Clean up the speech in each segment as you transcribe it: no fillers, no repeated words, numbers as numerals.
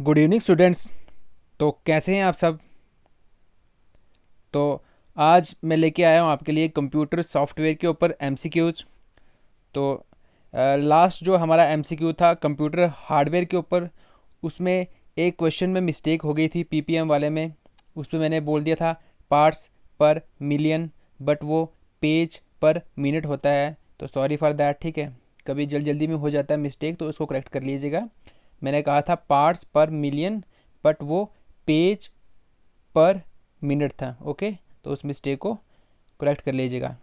Good evening students. तो कैसे हैं आप सब। तो आज मैं लेके आया हूँ आपके लिए कंप्यूटर सॉफ्टवेयर के ऊपर एमसीक्यूज। तो लास्ट जो हमारा एमसीक्यू था कंप्यूटर हार्डवेयर के ऊपर, उसमें एक क्वेश्चन में मिस्टेक हो गई थी पीपीएम वाले में। उसमें मैंने बोल दिया था पार्ट्स पर मिलियन, बट वो पेज पर मिनट होता है। तो सॉरी फॉर दैट, ठीक है। कभी जल्दी में हो जाता है मिस्टेक, तो उसको करेक्ट कर लीजिएगा। मैंने कहा था पार्ट्स पर मिलियन, बट वो पेज पर मिनट था। ओके, तो उस मिस्टेक को करेक्ट कर लीजिएगा।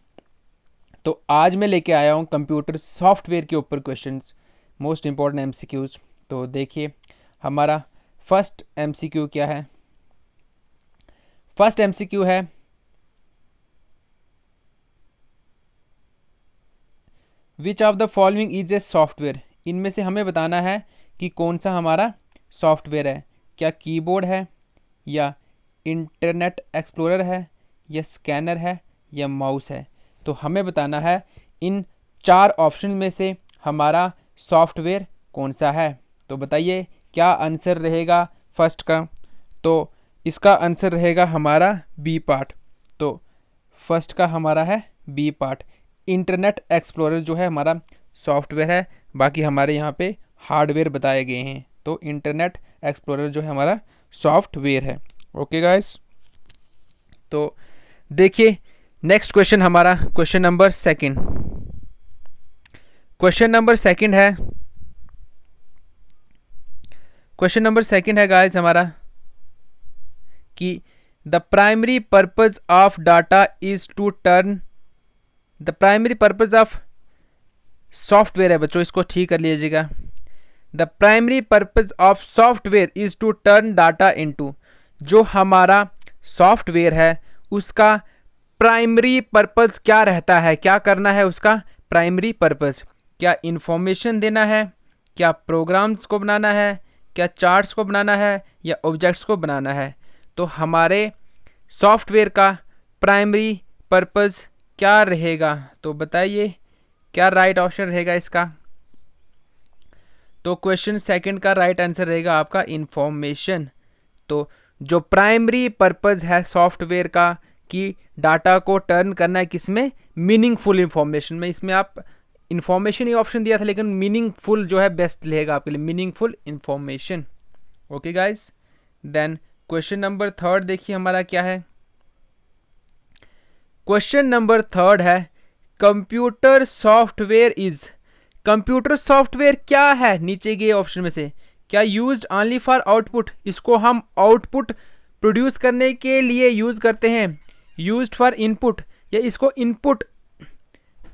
तो आज मैं लेके आया हूँ कंप्यूटर सॉफ्टवेयर के ऊपर क्वेश्चंस, मोस्ट इंपॉर्टेंट एमसीक्यूज। तो देखिए हमारा फर्स्ट एमसीक्यू क्या है। फर्स्ट एमसीक्यू है, which of the following is a software. इनमें से हमें बताना है कि कौन सा हमारा सॉफ्टवेयर है। क्या कीबोर्ड है, या इंटरनेट एक्सप्लोरर है, या स्कैनर है, या माउस है। तो हमें बताना है इन चार ऑप्शन में से हमारा सॉफ्टवेयर कौन सा है। तो बताइए क्या आंसर रहेगा फर्स्ट का। तो इसका आंसर रहेगा हमारा बी पार्ट। तो फर्स्ट का हमारा है बी पार्ट। इंटरनेट एक्सप्लोरर जो है हमारा सॉफ्टवेयर है, बाकी हमारे यहाँ पे हार्डवेयर बताए गए हैं। तो इंटरनेट एक्सप्लोरर जो है हमारा सॉफ्टवेयर है। ओके गाइस, तो देखिए नेक्स्ट क्वेश्चन हमारा question number second. Question number second है, क्वेश्चन नंबर सेकंड है गाइस हमारा कि the primary purpose of data is to turn, the primary purpose of software है बच्चों, इसको ठीक कर लीजिएगा। The primary purpose of software is to turn data into, जो हमारा सॉफ्टवेयर है उसका प्राइमरी पर्पज क्या रहता है, क्या करना है उसका प्राइमरी पर्पज। क्या इंफॉर्मेशन देना है, क्या प्रोग्राम्स को बनाना है, क्या चार्ट्स को बनाना है, या ऑब्जेक्ट्स को बनाना है। तो हमारे सॉफ्टवेयर का प्राइमरी पर्पज क्या रहेगा। तो बताइए क्या राइट ऑप्शन रहेगा इसका। तो क्वेश्चन सेकंड का राइट आंसर रहेगा आपका इंफॉर्मेशन। तो जो प्राइमरी पर्पज है सॉफ्टवेयर का कि डाटा को टर्न करना है किसमें, मीनिंगफुल इंफॉर्मेशन में। इसमें आप इंफॉर्मेशन ही ऑप्शन दिया था, लेकिन मीनिंगफुल जो है बेस्ट रहेगा आपके लिए, meaningful information. Okay guys, then question number third देखिए हमारा क्या है। क्वेश्चन नंबर थर्ड है computer software is, computer software क्या है नीचे के ऑप्शन में से। क्या यूज्ड ऑनली फॉर आउटपुट, इसको हम आउटपुट प्रोड्यूस करने के लिए यूज करते हैं। यूज्ड फॉर इनपुट, या इसको इनपुट,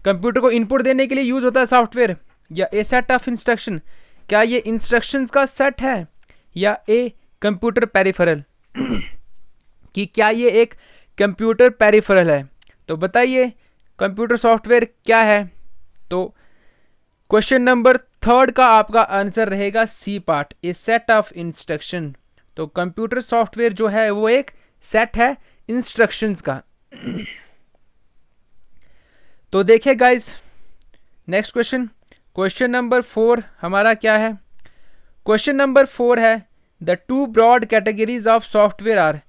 कंप्यूटर को इनपुट देने के लिए यूज होता है सॉफ्टवेयर। या ए सेट ऑफ इंस्ट्रक्शन, क्या ये इंस्ट्रक्शंस का सेट है। या ए कंप्यूटर पेरिफेरल, कि क्या ये एक कंप्यूटर पेरिफेरल है। तो बताइए कंप्यूटर सॉफ्टवेयर क्या है। तो क्वेश्चन नंबर थर्ड का आपका आंसर रहेगा C part, a set of instruction. तो कंप्यूटर सॉफ्टवेयर जो है वो एक सेट है इंस्ट्रक्शंस का। तो देखिए guys next question, question number four हमारा क्या है। क्वेश्चन नंबर फोर है the two broad categories of software are,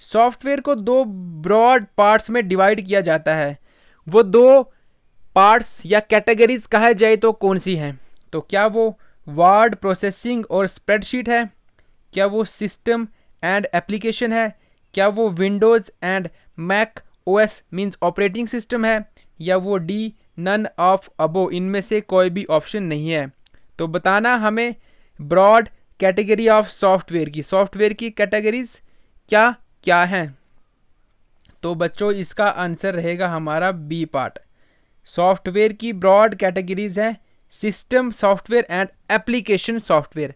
software को दो ब्रॉड पार्ट्स में डिवाइड किया जाता है। वो दो पार्ट्स या कैटेगरीज कहा जाए तो कौन सी हैं। तो क्या वो वर्ड प्रोसेसिंग और स्प्रेडशीट है, क्या वो सिस्टम एंड एप्लीकेशन है, क्या वो Windows and Mac OS means operating system है, या वो डी नन ऑफ अबो, इनमें से कोई भी ऑप्शन नहीं है। तो बताना हमें ब्रॉड कैटेगरी ऑफ सॉफ्टवेयर की, सॉफ्टवेयर की कैटेगरीज क्या क्या हैं। तो बच्चों इसका आंसर रहेगा हमारा बी पार्ट। सॉफ्टवेयर की ब्रॉड कैटेगरीज हैं system software and application software.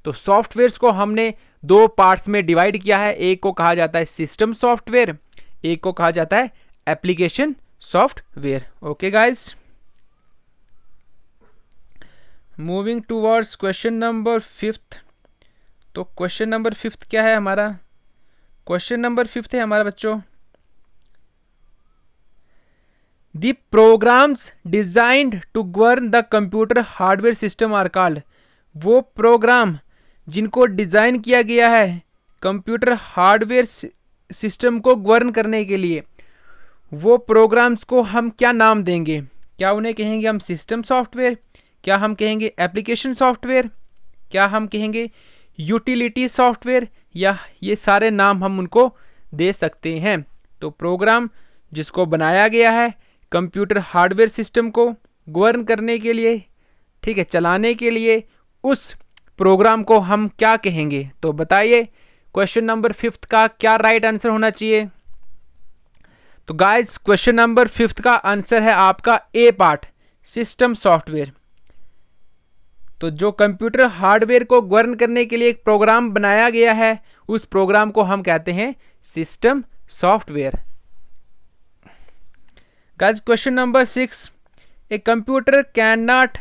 तो सॉफ्टवेयर्स को हमने दो पार्ट्स में डिवाइड किया है, एक को कहा जाता है सिस्टम सॉफ्टवेयर, एक को कहा जाता है application software. Okay guys, moving towards question number fifth. तो क्वेश्चन नंबर फिफ्थ क्या है हमारा। क्वेश्चन नंबर फिफ्थ है हमारा बच्चों, the programs designed to govern the computer hardware system are called, वो प्रोग्राम जिनको डिज़ाइन किया गया है कंप्यूटर हार्डवेयर सिस्टम को गवर्न करने के लिए, वो प्रोग्राम्स को हम क्या नाम देंगे? क्या उन्हें कहेंगे हम सिस्टम सॉफ्टवेयर, क्या हम कहेंगे एप्लीकेशन सॉफ्टवेयर, क्या हम कहेंगे यूटिलिटी सॉफ्टवेयर, या ये सारे नाम हम उनको दे सकते हैं? तो प्रोग्राम जिसको बनाया गया है कंप्यूटर हार्डवेयर सिस्टम को गवर्न करने के लिए, ठीक है, चलाने के लिए, उस प्रोग्राम को हम क्या कहेंगे? तो बताइए क्वेश्चन नंबर 5 का क्या राइट आंसर होना चाहिए? तो गाइस क्वेश्चन नंबर 5 का आंसर है आपका ए पार्ट, सिस्टम सॉफ्टवेयर। तो जो कंप्यूटर हार्डवेयर को गवर्न करने के लिए एक प्रोग्राम बनाया गया है, उस प्रोग्राम को हम कहते हैं system software. Guys question number 6, a computer can not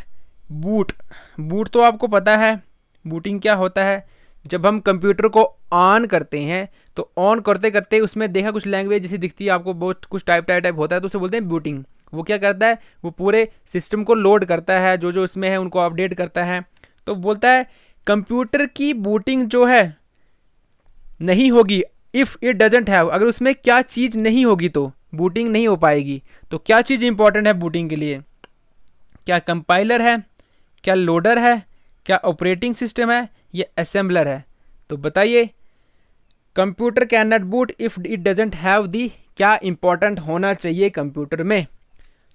boot. Boot तो आपको पता है, बूटिंग क्या होता है? जब हम कंप्यूटर को ऑन करते हैं तो ऑन करते करते उसमें देखा कुछ लैंग्वेज जैसी दिखती है आपको, बहुत कुछ टाइप होता है, तो उसे बोलते हैं बूटिंग। वो क्या करता है? वो पूरे सिस्टम को लोड करता है, जो जो उसमें है उनको अपडेट करता है। तो बोलता है कंप्यूटर की बूटिंग जो है नहीं होगी इफ़ इट डजेंट हैव, अगर उसमें क्या चीज़ नहीं होगी तो बूटिंग नहीं हो पाएगी। तो क्या चीज़ इंपॉर्टेंट है बूटिंग के लिए? क्या कंपाइलर है, क्या लोडर है, क्या ऑपरेटिंग सिस्टम है, या असेंबलर है? तो बताइए computer can not boot if it doesn't have the, क्या इंपॉर्टेंट होना चाहिए कंप्यूटर में?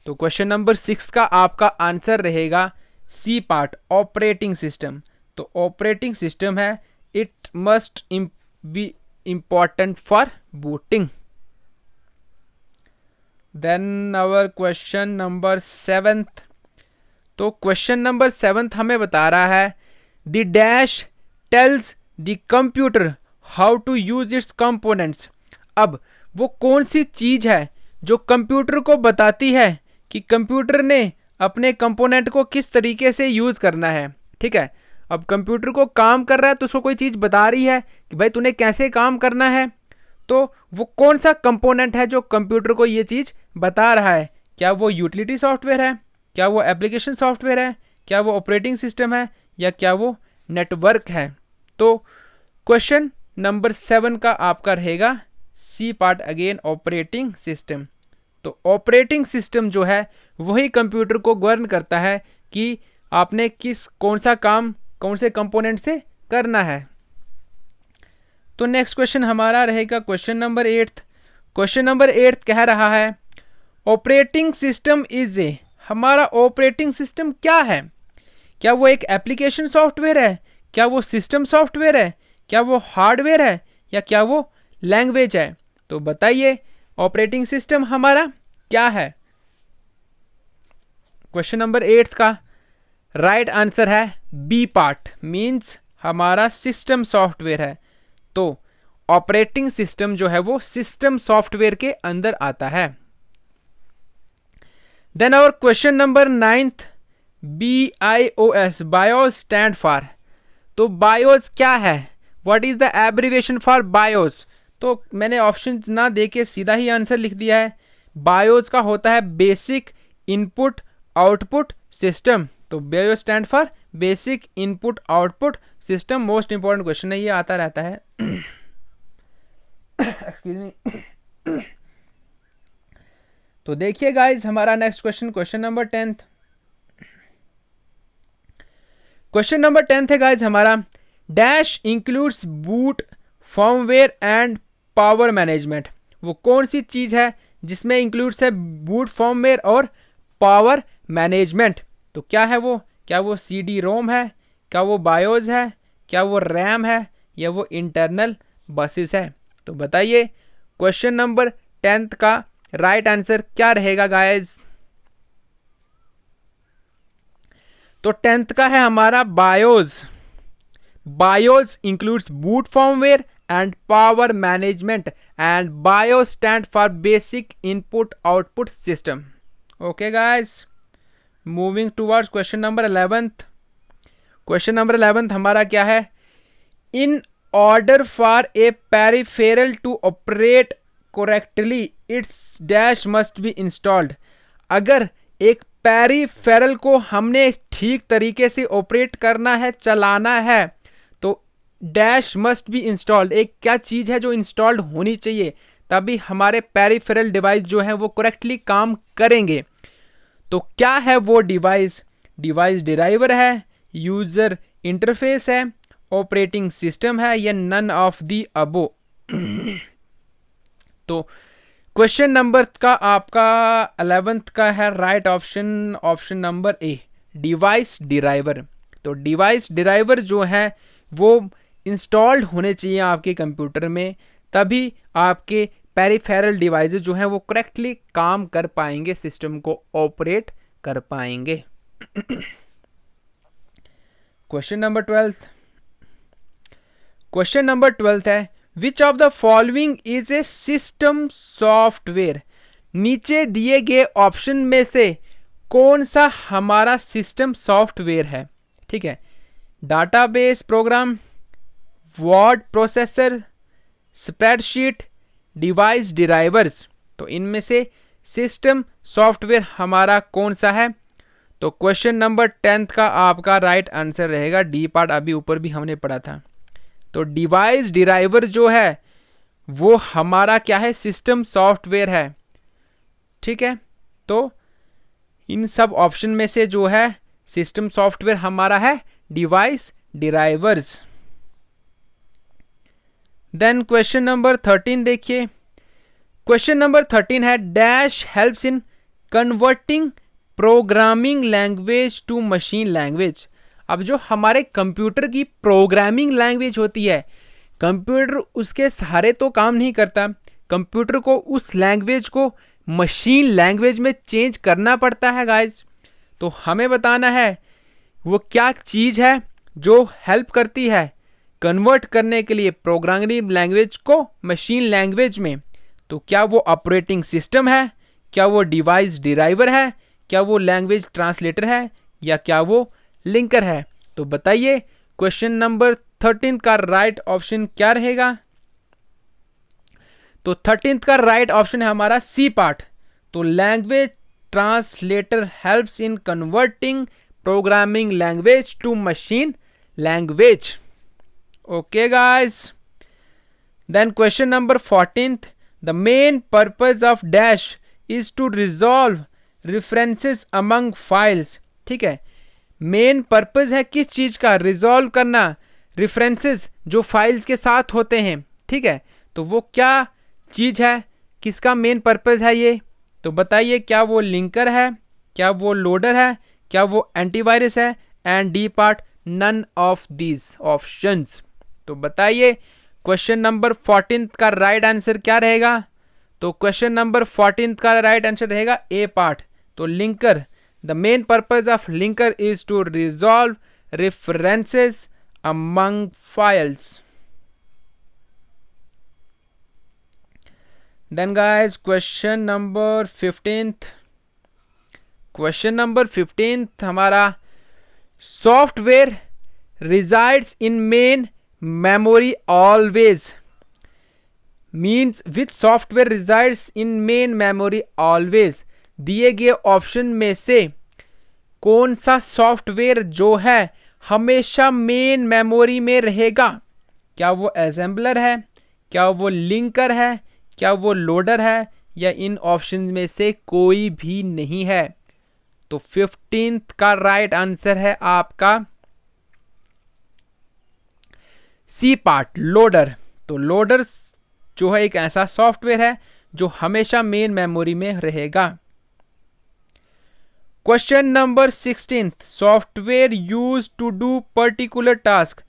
तो क्वेश्चन नंबर 6 का आपका आंसर रहेगा सी पार्ट, ऑपरेटिंग सिस्टम। तो ऑपरेटिंग सिस्टम है, it must be important for booting. Then our question number 7। तो क्वेश्चन नंबर 7 हमें बता रहा है the dash tells the computer how to use its components. अब वो कौन सी चीज है जो कंप्यूटर को बताती है कि कंप्यूटर ने अपने कंपोनेंट को किस तरीके से यूज करना है? ठीक है, अब कंप्यूटर को काम कर रहा है तो उसको कोई चीज बता रही है कि भाई तूने कैसे काम करना है। तो वो कौन सा कंपोनेंट है जो कंप्यूटर को ये चीज बता रहा है? क्या वो यूटिलिटी सॉफ्टवेयर है, क्या वो एप्लीकेशन सॉफ्टवेयर है, क्या वो ऑपरेटिंग सिस्टम है, या क्या वो नेटवर्क है? तो क्वेश्चन नंबर 7 का आपका रहेगा C part again, operating system. तो ऑपरेटिंग सिस्टम जो है वही कंप्यूटर को गवर्न करता है कि आपने कौन सा काम कौन से कंपोनेंट से करना है। तो नेक्स्ट क्वेश्चन हमारा रहेगा क्वेश्चन नंबर 8। क्वेश्चन नंबर 8 कह रहा है ऑपरेटिंग सिस्टम इज ए, हमारा ऑपरेटिंग सिस्टम क्या है? क्या वो एक एप्लीकेशन सॉफ्टवेयर है, क्या वो सिस्टम सॉफ्टवेयर है, क्या वो हार्डवेयर है, या क्या वो लैंग्वेज है? तो बताइए ऑपरेटिंग सिस्टम हमारा क्या है? क्वेश्चन नंबर 8 का राइट आंसर है बी पार्ट, मींस हमारा सिस्टम सॉफ्टवेयर है। तो ऑपरेटिंग सिस्टम जो है वो सिस्टम सॉफ्टवेयर के अंदर आता है। Then our question number 9th, BIOS, BIOS stand for. तो बायोस क्या है? What is the abbreviation for BIOS? तो मैंने ऑप्शन ना देके सीधा ही आंसर लिख दिया है। बायोस का होता है बेसिक इनपुट आउटपुट सिस्टम। तो BIOS stand for basic input output system. Most important question है, ये आता रहता है। Excuse me. तो देखिए गाइज हमारा next question, question number 10th। Question number 10th है गाइज हमारा dash includes boot firmware and power management. वो कौन सी चीज है जिसमें इंक्लूड्स है बूट फर्मवेयर और पावर मैनेजमेंट? तो क्या है वो? क्या वो CD रोम है, क्या वो बायोस है, क्या वो रैम है, या वो इंटरनल बसेस है? तो बताइए क्वेश्चन नंबर 10th का राइट आंसर क्या रहेगा गाइज? तो 10th का है हमारा BIOS. BIOS includes boot firmware and power management, and BIOS stand for basic input output system. Okay guys, moving towards question number 11th. Question number 11th हमारा क्या है? In order for a peripheral to operate correctly, its dash must be installed. अगर एक peripheral को हमने ठीक तरीके से ऑपरेट करना है, चलाना है, तो डैश मस्ट बी इंस्टॉल्ड, एक क्या चीज़ है जो इंस्टॉल्ड होनी चाहिए, तभी हमारे पेरिफेरल डिवाइस जो है वो करेक्टली काम करेंगे। तो क्या है वो डिवाइस? डिवाइस ड्राइवर है, यूजर इंटरफेस है, ऑपरेटिंग सिस्टम है, या नन ऑफ दी अबो। तो क्वेश्चन नंबर का आपका 11th का है right option, option number A, device driver. तो डिवाइस ड्राइवर जो है वो इंस्टॉल्ड होने चाहिए आपके कंप्यूटर में, तभी आपके पेरिफेरल डिवाइसेस जो हैं वो करेक्टली काम कर पाएंगे, सिस्टम को ऑपरेट कर पाएंगे। क्वेश्चन नंबर 12, क्वेश्चन नंबर 12 है which of the following is a system software. नीचे दिए गए ऑप्शन में से कौन सा हमारा सिस्टम सॉफ्टवेयर है? ठीक है, database program, word processor, spreadsheet, device drivers. तो इनमें से सिस्टम सॉफ्टवेयर हमारा कौन सा है? तो क्वेश्चन नंबर 10 का आपका राइट आंसर रहेगा डी पार्ट, अभी ऊपर भी हमने पढ़ा था। तो डिवाइस ड्राइवर जो है वो हमारा क्या है? सिस्टम सॉफ्टवेयर है। ठीक है, तो इन सब ऑप्शन में से जो है सिस्टम सॉफ्टवेयर हमारा है device drivers. Then question number 13 देखिए, क्वेश्चन नंबर 13 है dash helps in converting programming language to machine language. अब जो हमारे कंप्यूटर की प्रोग्रामिंग लैंग्वेज होती है, कंप्यूटर उसके सहारे तो काम नहीं करता, कंप्यूटर को उस लैंग्वेज को मशीन लैंग्वेज में चेंज करना पड़ता है गाइस। तो हमें बताना है वो क्या चीज़ है जो हेल्प करती है कन्वर्ट करने के लिए प्रोग्रामिंग लैंग्वेज को मशीन लैंग्वेज में। तो क्या वो ऑपरेटिंग सिस्टम है, क्या वो डिवाइस ड्राइवर है, क्या वो लैंग्वेज ट्रांसलेटर है, या क्या वो लिंकर है? तो बताइए क्वेश्चन नंबर 13 का राइट ऑप्शन क्या रहेगा? तो 13th का राइट ऑप्शन है हमारा सी पार्ट। तो language translator helps in converting programming language to machine language. Okay guys, then question number 14th, the main purpose of dash is to resolve references among files. ठीक है, main purpose है किस चीज का? Resolve करना references जो files के साथ होते हैं। ठीक है, तो वो क्या चीज है, किसका मेन पर्पज है ये? तो बताइए क्या वो लिंकर है, क्या वो लोडर है, क्या वो एंटीवायरस है? And D part none of these options. तो बताइए क्वेश्चन नंबर 14 का राइट आंसर क्या रहेगा? तो क्वेश्चन नंबर 14 का राइट आंसर रहेगा ए पार्ट। तो linker, the main purpose of linker is to resolve references among files. Then guys, question number 15th, question number 15th हमारा software resides in main memory always means which software resides in main memory always। दिए गए option में से कौन सा software जो है हमेशा मेन मेमोरी में रहेगा? क्या वो असेंबलर है, क्या वो लिंकर है, क्या वो लोडर है, या इन ऑप्शन में से कोई भी नहीं है? तो 15th का राइट आंसर है आपका सी पार्ट, लोडर। तो लोडर जो है एक ऐसा सॉफ्टवेयर है जो हमेशा मेन मेमोरी में रहेगा। Question number 16th, software use to do particular task.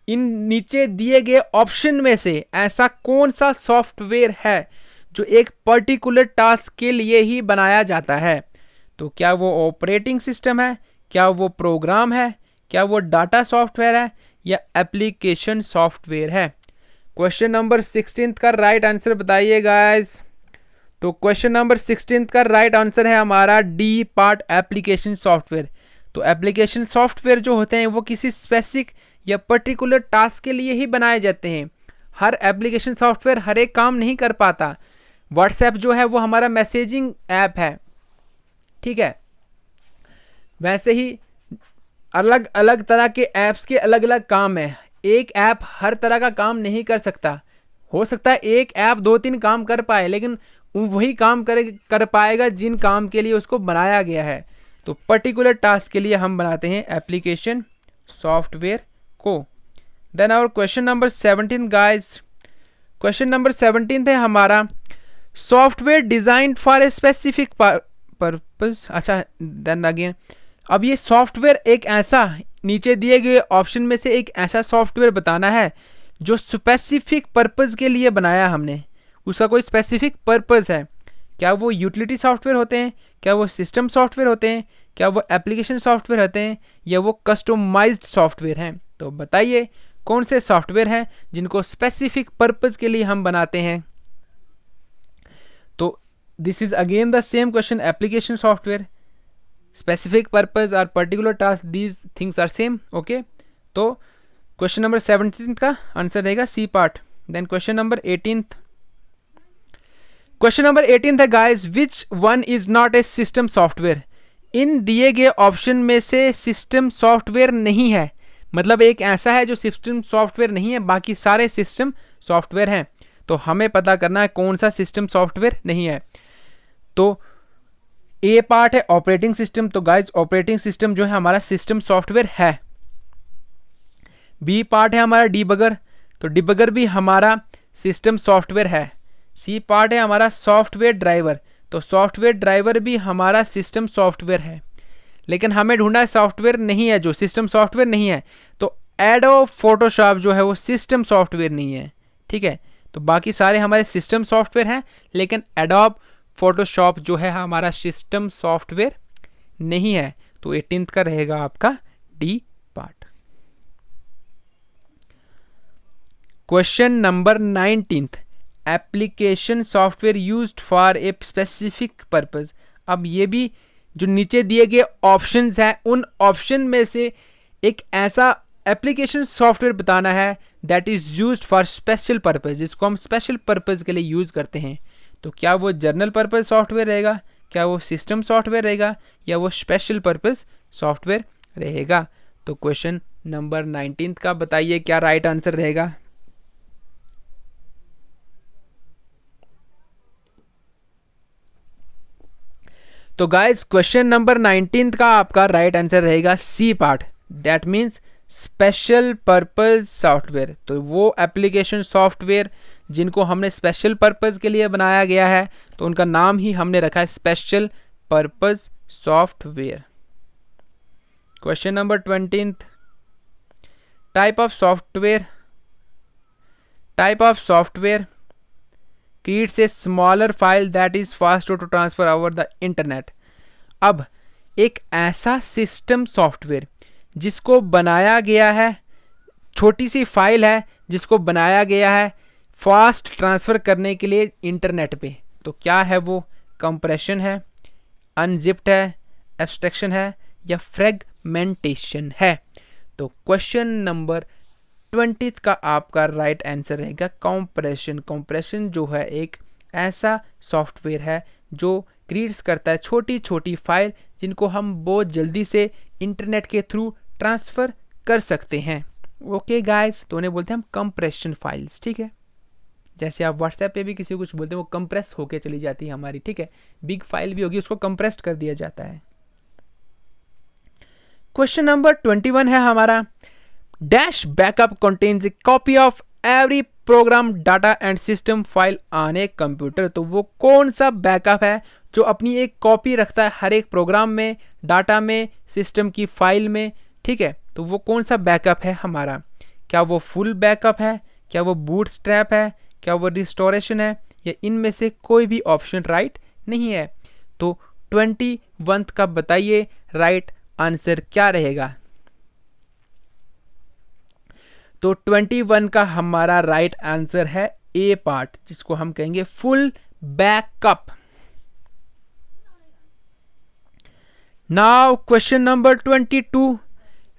इन नीचे दिए गए ऑप्शन में से ऐसा कौन सा सॉफ्टवेयर है जो एक पर्टिकुलर टास्क के लिए ही बनाया जाता है? तो क्या वो ऑपरेटिंग सिस्टम है, क्या वो प्रोग्राम है, क्या वो डाटा सॉफ्टवेयर है, या एप्लीकेशन सॉफ्टवेयर है? क्वेश्चन नंबर 16 का राइट आंसर बताइए गाइस। तो क्वेश्चन नंबर 16 का राइट आंसर है हमारा डी पार्ट, एप्लीकेशन सॉफ्टवेयर। तो एप्लीकेशन सॉफ्टवेयर जो होते हैं वो किसी स्पेसिफिक या पर्टिकुलर टास्क के लिए ही बनाए जाते हैं। हर एप्लीकेशन सॉफ्टवेयर हर एक काम नहीं कर पाता। व्हाट्सएप जो है वो हमारा मैसेजिंग ऐप है, ठीक है, वैसे ही अलग अलग तरह के ऐप्स के अलग अलग काम है। एक ऐप हर तरह का काम नहीं कर सकता। हो सकता है एक ऐप 2-3 काम कर पाए, लेकिन वही काम कर पाएगा जिन काम के लिए उसको बनाया गया है। तो पर्टिकुलर टास्क के लिए हम बनाते हैं एप्लीकेशन सॉफ्टवेयर को। Then our question number 17 guys, question number 17 है हमारा software design for a specific purpose. अच्छा, देन अगेन, अब ये सॉफ्टवेयर एक ऐसा, नीचे दिए गए ऑप्शन में से एक ऐसा सॉफ्टवेयर बताना है जो स्पेसिफिक पर्पस के लिए बनाया हमने, उसका कोई स्पेसिफिक पर्पस है। क्या वो यूटिलिटी सॉफ्टवेयर होते हैं, क्या वो सिस्टम सॉफ्टवेयर होते हैं, क्या वो एप्लीकेशन सॉफ्टवेयर होते हैं, या वो कस्टमाइज्ड सॉफ्टवेयर हैं? तो बताइए कौन से सॉफ्टवेयर हैं जिनको स्पेसिफिक पर्पस के लिए हम बनाते हैं। तो this is again the same question, application software, specific purpose और particular task, these things are same. Okay, तो क्वेश्चन नंबर 17 का आंसर रहेगा C part. Then question number 18, question number 18 है guys, which one is not a system software. इन दिए गए option में से सिस्टम सॉफ्टवेयर नहीं है, मतलब एक ऐसा है जो सिस्टम सॉफ्टवेयर नहीं है, बाकी सारे सिस्टम सॉफ्टवेयर हैं। तो हमें पता करना है कौन सा सिस्टम सॉफ्टवेयर नहीं है। तो ए पार्ट है ऑपरेटिंग सिस्टम, तो गाइस ऑपरेटिंग सिस्टम जो है हमारा सिस्टम सॉफ्टवेयर है। बी पार्ट है हमारा डिबगर, तो डिबगर भी हमारा सिस्टम सॉफ्टवेयर है। सी पार्ट है हमारा सॉफ्टवेयर ड्राइवर, तो सॉफ्टवेयर ड्राइवर भी हमारा सिस्टम सॉफ्टवेयर है। लेकिन हमें ढूंढना है सॉफ्टवेयर नहीं है जो सिस्टम सॉफ्टवेयर नहीं है, तो एडोब फोटोशॉप जो है वो सिस्टम सॉफ्टवेयर नहीं है। ठीक है, तो बाकी सारे हमारे सिस्टम सॉफ्टवेयर हैं, लेकिन एडोब फोटोशॉप जो है हमारा सिस्टम सॉफ्टवेयर नहीं है। तो 18 का रहेगा आपका D part. Question number 19, application software used for a specific purpose. अब ये भी जो नीचे दिए गए ऑप्शंस हैं, उन ऑप्शन में से एक ऐसा एप्लीकेशन सॉफ्टवेयर बताना है that is used for special purpose, जिसको हम स्पेशल पर्पस के लिए यूज करते हैं। तो क्या वो जनरल पर्पस सॉफ्टवेयर रहेगा, क्या वो सिस्टम सॉफ्टवेयर रहेगा, या वो स्पेशल पर्पस सॉफ्टवेयर रहेगा? तो क्वेश्चन नंबर 19 का बताइए क्या राइट आंसर रहेगा। तो गाइस क्वेश्चन नंबर 19 का आपका राइट आंसर रहेगा C part, that means special purpose software. तो वो एप्लीकेशन सॉफ्टवेयर जिनको हमने स्पेशल पर्पस के लिए बनाया गया है, तो उनका नाम ही हमने रखा है special purpose software. Question number 20, type of software creates a smaller file that is faster to transfer over the internet। अब एक ऐसा सिस्टम सॉफ्टवेयर जिसको बनाया गया है, छोटी सी फाइल है जिसको बनाया गया है फास्ट ट्रांसफ़र करने के लिए इंटरनेट पे। तो क्या है वो? कंप्रेशन है, अनजिप्ड है, एब्स्ट्रैक्शन है, या फ्रेगमेंटेशन है? तो क्वेश्चन नंबर 20 का आपका राइट आंसर रहेगा कंप्रेशन। कंप्रेशन जो है एक ऐसा सॉफ्टवेयर है जो क्रिएट्स करता है छोटी छोटी फाइल जिनको हम बहुत जल्दी से इंटरनेट के थ्रू ट्रांसफ़र कर सकते हैं। ओके गाइस, तो उन्हें बोलते हैं हम कंप्रेशन फाइल्स। ठीक है, जैसे आप व्हाट्सएप पे भी किसी को कुछ बोलते हैं वो कंप्रेस होके चली जाती है हमारी। ठीक है, बिग फाइल भी होगी उसको कंप्रेस्ड कर दिया जाता है। क्वेश्चन नंबर 21 है हमारा, dash backup contains A copy of every programme data and system file on a computer. तो वो कौन सा बैकअप है जो अपनी एक कॉपी रखता है हर एक प्रोग्राम में, डाटा में, सिस्टम की फाइल में? ठीक है, तो वो कौन सा बैकअप है हमारा? क्या वो फुल बैकअप है, क्या वो बूटस्ट्रैप है, क्या वो रिस्टोरेशन है, या इनमें से कोई भी ऑप्शन राइट नहीं है? तो 21 का बताइए राइट आंसर क्या रहेगा। तो 21 का हमारा राइट आंसर है ए पार्ट, जिसको हम कहेंगे full backup. Now question number 22,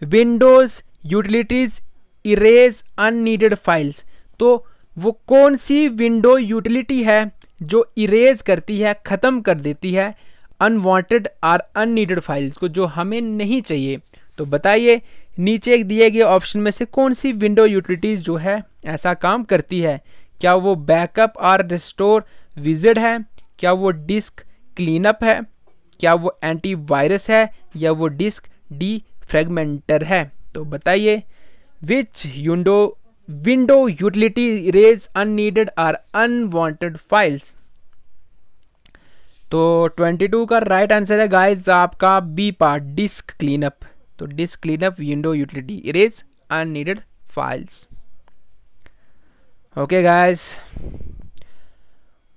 Windows utilities erase unneeded files. तो वो कौन सी विंडो यूटिलिटी है जो इरेज करती है, खत्म कर देती है अनवांटेड और अननीडेड फाइल्स को, जो हमें नहीं चाहिए? तो बताइए नीचे दिए गए ऑप्शन में से कौन सी विंडो यूटिलिटीज जो है ऐसा काम करती है? क्या वो बैकअप और रिस्टोर विजिट है, क्या वो डिस्क क्लीनअप है, क्या वो एंटीवायरस है, या वो डिस्क डीफ्रैगमेंटर है? तो बताइए which window utility erase unneeded और अनवांटेड फाइल्स। तो 22 का राइट आंसर है गाइस आपका बी पार्ट, डिस्क क्लीनअप। तो disk cleanup window utility erase unneeded files. Okay guys,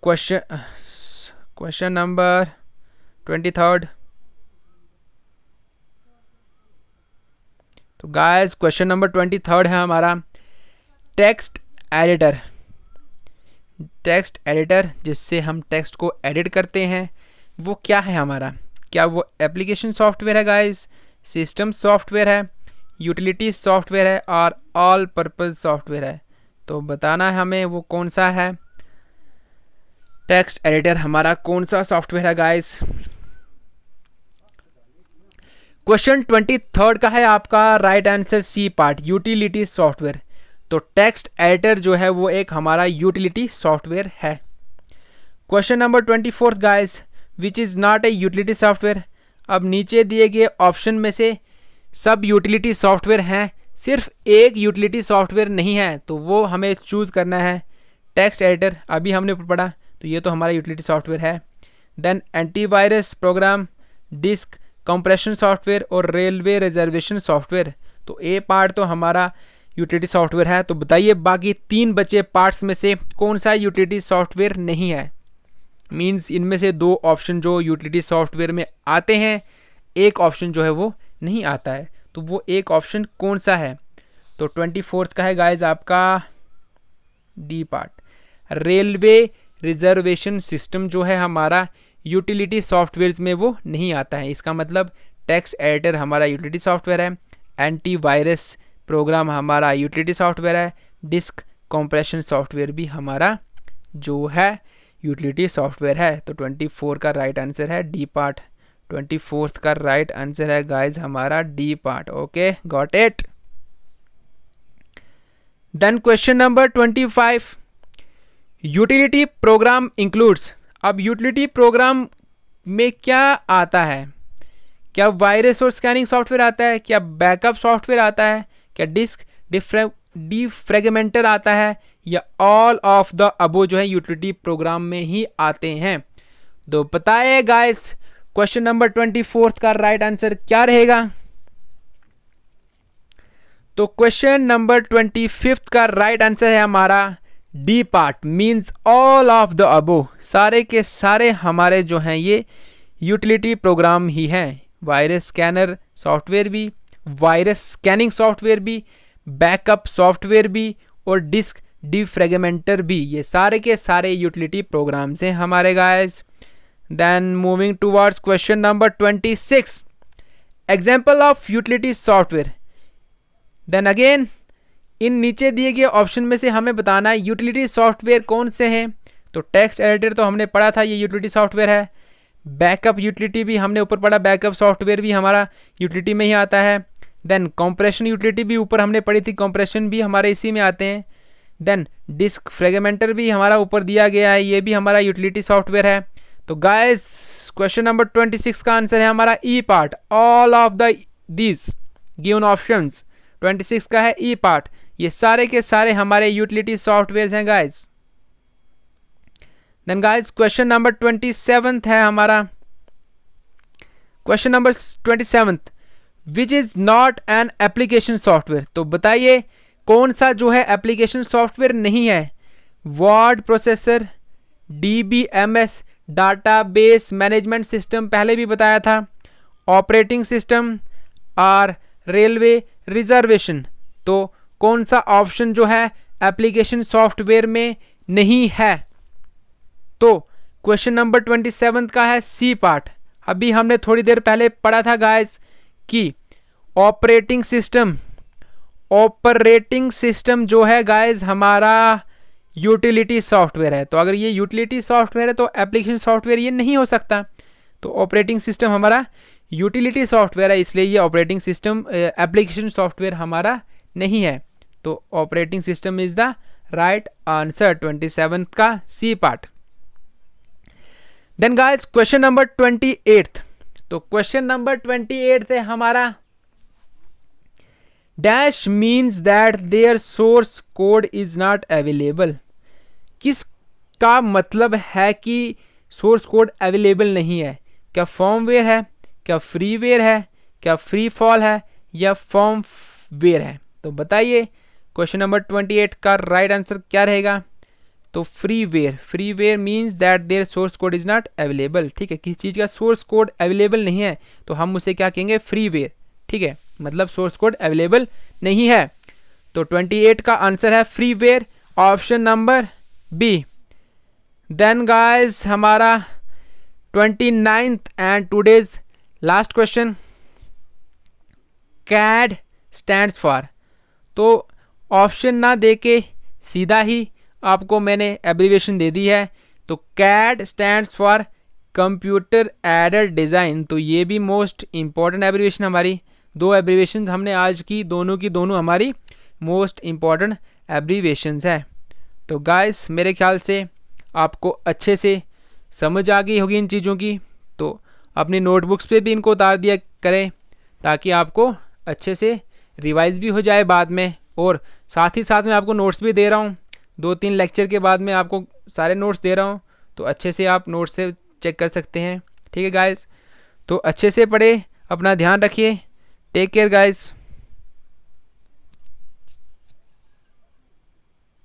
question number 23। तो गाइस क्वेश्चन नंबर 23 है हमारा टेक्स्ट एडिटर। टेक्स्ट एडिटर जिससे हम टेक्स्ट को एडिट करते हैं वो क्या है हमारा? क्या वो एप्लीकेशन सॉफ्टवेयर है गाइस, सिस्टम सॉफ्टवेयर है, यूटिलिटी सॉफ्टवेयर है और ऑल पर्पस सॉफ्टवेयर है? तो बताना है हमें वो कौन सा है। टेक्स्ट एडिटर हमारा कौन सा सॉफ्टवेयर है गाइस? क्वेश्चन 23 का है आपका right answer C part, utility software. तो टेक्स्ट एडिटर जो है वो एक हमारा यूटिलिटी सॉफ्टवेयर है। Question number 24 guys, which is not a utility software. अब नीचे दिए गए ऑप्शन में से सब यूटिलिटी सॉफ्टवेयर हैं, सिर्फ एक यूटिलिटी सॉफ्टवेयर नहीं है, तो वो हमें चूज़ करना है। टेक्स्ट एडिटर अभी हमने पढ़ा, तो ये तो हमारा यूटिलिटी सॉफ्टवेयर है। Then antivirus program, disk compression software और रेलवे रिजर्वेशन सॉफ्टवेयर। तो ए पार्ट तो हमारा यूटिलिटी सॉफ्टवेयर है। तो बताइए बाकी 3 बचे पार्ट्स में से कौन सा यूटिलिटी सॉफ्टवेयर नहीं है? मींस इनमें से 2 ऑप्शन जो यूटिलिटी सॉफ्टवेयर में आते हैं, एक ऑप्शन जो है वो नहीं आता है, तो वो एक ऑप्शन कौन सा है? तो 24 का है गाइज आपका D part, railway reservation system जो है हमारा यूटिलिटी सॉफ्टवेयर में वो नहीं आता है। इसका मतलब टेक्स्ट एडिटर हमारा यूटिलिटी सॉफ्टवेयर है, एंटीवायरस प्रोग्राम हमारा यूटिलिटी सॉफ्टवेयर है, डिस्क कंप्रेशन सॉफ्टवेयर भी हमारा जो है यूटिलिटी सॉफ्टवेयर है। तो 24 का राइट आंसर है डी पार्ट। 24 का राइट आंसर है गाइज हमारा D part. Okay, got it. Then question number 25, utility program includes. अब यूटिलिटी प्रोग्राम में क्या आता है? क्या वायरस और स्कैनिंग सॉफ्टवेयर आता है, क्या बैकअप सॉफ्टवेयर आता है, क्या डिस्क डिफ्रैगमेंटर आता है, या ऑल ऑफ द अबो जो है यूटिलिटी प्रोग्राम में ही आते हैं? तो बताइए गाइस क्वेश्चन नंबर 24 का राइट आंसर क्या रहेगा? तो क्वेश्चन नंबर 25 का राइट आंसर है हमारा D part, means all of the above. सारे के सारे हमारे जो हैं ये यूटिलिटी प्रोग्राम ही हैं। वायरस स्कैनर सॉफ्टवेयर भी, वायरस स्कैनिंग सॉफ्टवेयर भी, बैकअप सॉफ्टवेयर भी और डिस्क डिफ्रैगमेंटर भी, ये सारे के सारे यूटिलिटी प्रोग्राम्स हैं हमारे guys. Then moving towards question number 26, example of utility software. Then again in नीचे दिए गए ऑप्शन में से हमें बताना है यूटिलिटी सॉफ्टवेयर कौन से हैं। तो टेक्स्ट एडिटर तो हमने पढ़ा था, ये यूटिलिटी सॉफ्टवेयर है। बैकअप यूटिलिटी भी हमने ऊपर पढ़ा, बैकअप सॉफ्टवेयर भी हमारा यूटिलिटी में ही आता है। देन कंप्रेशन यूटिलिटी भी ऊपर हमने पढ़ी थी, कंप्रेशन भी हमारे इसी में आते हैं। देन डिस्क फ्रेगमेंटर भी हमारा ऊपर दिया गया है, ये भी हमारा यूटिलिटी सॉफ्टवेयर है। तो गाइस क्वेश्चन नंबर 26 का आंसर है हमारा E part, all of the these given options. 26 का है ई पार्ट, ये सारे के सारे हमारे यूटिलिटी सॉफ्टवेयर हैं guys. Then guys question number 27 है हमारा, question number 27, which is not an application software. तो बताइए कौन सा जो है एप्लीकेशन सॉफ्टवेयर नहीं है? Word processor, DBMS database management system पहले भी बताया था, ऑपरेटिंग सिस्टम और रेलवे रिजर्वेशन। तो कौन सा ऑप्शन जो है एप्लीकेशन सॉफ्टवेयर में नहीं है? तो क्वेश्चन नंबर 27 का है सी पार्ट। अभी हमने थोड़ी देर पहले पढ़ा था गाइस कि ऑपरेटिंग सिस्टम जो है गाइस हमारा यूटिलिटी सॉफ्टवेयर है। तो अगर ये यूटिलिटी सॉफ्टवेयर है तो एप्लीकेशन सॉफ्टवेयर ये नहीं हो सकता। तो ऑपरेटिंग सिस्टम हमारा यूटिलिटी सॉफ्टवेयर है, इसलिए ये ऑपरेटिंग सिस्टम एप्लीकेशन सॉफ्टवेयर हमारा नहीं है। तो operating system is the right answer 27 का C part. Then guys question number 28। तो क्वेश्चन नंबर 28 है हमारा, dash means that their source code is not available. किस का मतलब है कि सोर्स कोड अवेलेबल नहीं है? क्या फॉर्मवेयर है, क्या फ्रीवेयर है, क्या फ्री फॉल है, या फॉर्मवेयर है? तो बताइए क्वेश्चन नंबर 28 का राइट आंसर क्या रहेगा? तो freeware. Freeware means that their source code is not available. ठीक है, किसी चीज़ का सोर्स कोड अवेलेबल नहीं है तो हम उसे क्या कहेंगे? फ्रीवेयर। ठीक है, मतलब सोर्स कोड अवेलेबल नहीं है। तो 28 का आंसर है freeware, option number B. Then guys हमारा 29th and today's last question, CAD stands for. तो ऑप्शन ना देके सीधा ही आपको मैंने एब्रीविएशन दे दी है। तो CAD stands for computer aided design. तो ये भी मोस्ट इम्पॉर्टेंट एब्रीविएशन हमारी, दो एब्रीविएशन हमने आज की दोनों हमारी मोस्ट इम्पॉर्टेंट एब्रीविएशंस है। तो गाइस मेरे ख्याल से आपको अच्छे से समझ आ गई होगी इन चीज़ों की। तो अपनी नोटबुक्स पे भी इनको उतार दिया करें ताकि आपको अच्छे से रिवाइज भी हो जाए बाद में। और साथ ही साथ मैं आपको नोट्स भी दे रहा हूँ, 2-3 लेक्चर के बाद मैं आपको सारे नोट्स दे रहा हूँ, तो अच्छे से आप नोट्स से चेक कर सकते हैं। ठीक है गाइस, तो अच्छे से पढ़े, अपना ध्यान रखिए, टेक केयर गाइस।